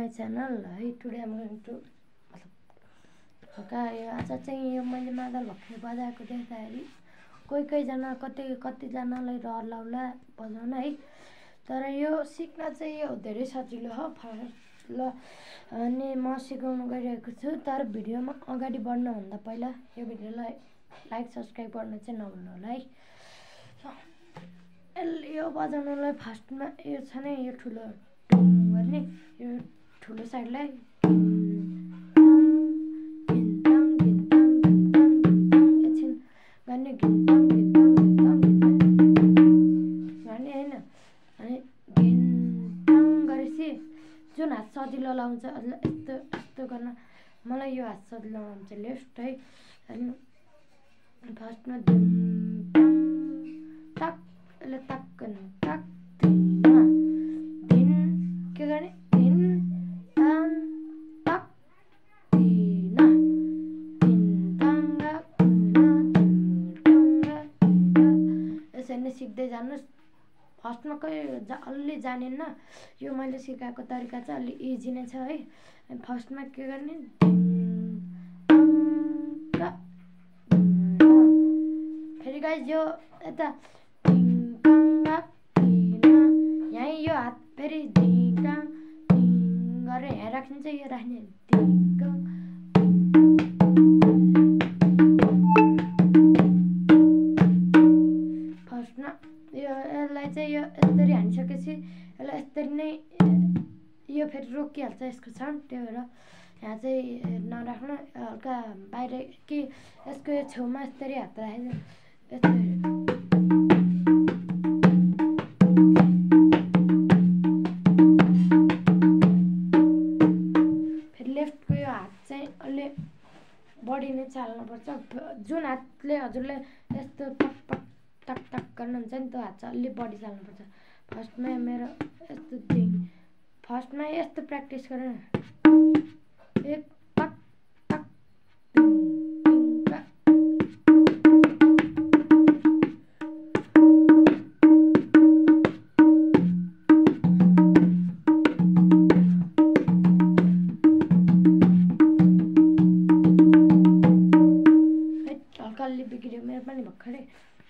My channel है। Today I'm going to आज चाहिँ यो मैले मादल भर्खर बजाएको देख्दाखेरि कोही कतिजनालाई रहर लाउला बजाउन है। तर यो सिक्न चाहिँ यो धेरै सजिलो हो ल। अनि म सिकाउन गइरहेको छु। तर भिडियोमा अगाडि बढ्नुभन्दा पहिला यो भिडियोलाई लाइक सब्सक्राइब गर्न चाहिँ नभुल्नु होला है। यो बजाउनलाई फर्स्टमा यो छ नि, यो ठुलो गर्ने, यो ठुलो साइडलाई जुन हात सजिलो लाउँछ यस्तो गर्न। मलाई यो हात सजिलो लाउँछ लेफ्ट है। अनि फर्स्टमा टक यसले टक टक के गर्ने टक यसरी नै सिक्दै जानुहोस्। फर्स्टमा अलि जानिन्न, यो मैले सिकाएको तरिका चाहिँ अलि इजी नै छ है। फर्स्टमा के गर्ने, फेरि गाइस यो यता यहीँ यो हात फेरि गरेर यहाँ राखिन्छ, यो राख्ने फर्स्टमा यसलाई चाहिँ यो यसरी हानिसकेपछि यसलाई यसरी नै यो फेरि रोकिहाल्छ यसको साउन्ड। त्यही भएर यहाँ चाहिँ नराख्नु, हल्का बाहिर कि यसको यो छेउमा यसरी हात राखेर फेरि लेफ्टको यो हात चाहिँ अलि बढी नै चाल्नुपर्छ। जुन हातले हजुरले यस्तो टक टक टक गर्नुहुन्छ नि, त्यो हात चाहिँ अलि बढी चाल्नुपर्छ। फर्स्टमा मेरो यस्तो फर्स्टमा यस्तो प्र्याक्टिस गरेर एक टक टक हल्का अलि बिग्रियो मेरो पनि भर्खरै।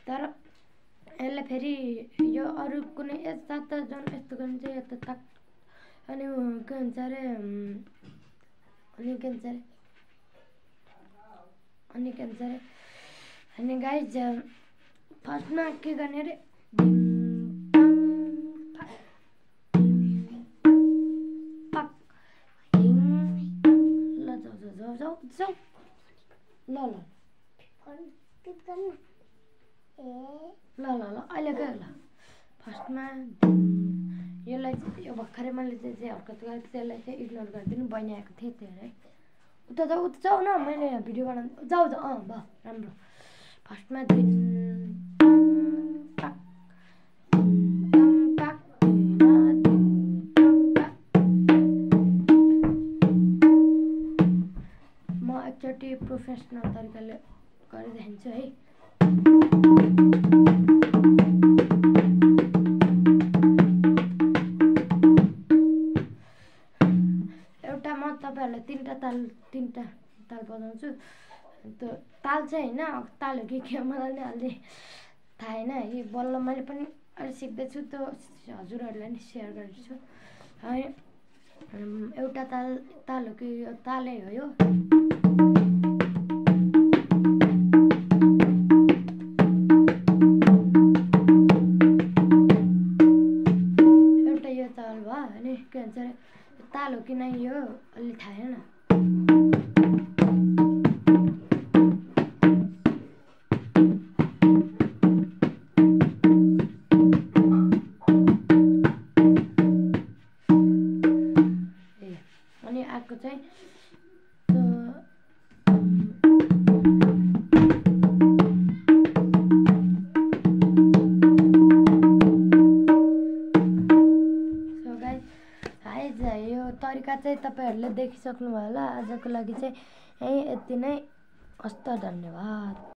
तर यसलाई फेरि यो अरू कुनै यता त जुन यस्तो गर्नु चाहिँ यता टक अनि के भन्छ अरे अनि गाइज फर्स्टमा के गर्ने अरे जाऊ ल अहिले गयो ल। फर्स्टमा यसलाई यो भर्खरै मैले चाहिँ हर्कत गरेको त्यसलाई चाहिँ इग्नोर गरिदिनु, बहिनी आएको थिएँ त्यही है। उता जाऊ न, मैले भिडियो बनाउनु जाऊ भयो राम्रो। फर्स्टमा म एकचोटि प्रोफेसनल तरिकाले गरिदिन्छु है। तपाईँहरूलाई तिनवटा ताल बजाउँछु। त्यो ताल चाहिँ होइन, ताल हो कि मलाई नि अलि थाहा होइन है। बल्ल मैले पनि अहिले सिक्दैछु, त्यो हजुरहरूलाई नि सेयर गर्छु है। एउटा ताल हो कि यो तालै हो यो। एउटा यो ताल भयो। अनि के भन्छ अरे ताल हो कि नै यो अलि थाहा छैन। अनि अर्को चाहिँ यो तरिका चाहिँ तपाईँहरूले देखिसक्नुभयो होला। आजको लागि चाहिँ यति नै। हस्त, धन्यवाद।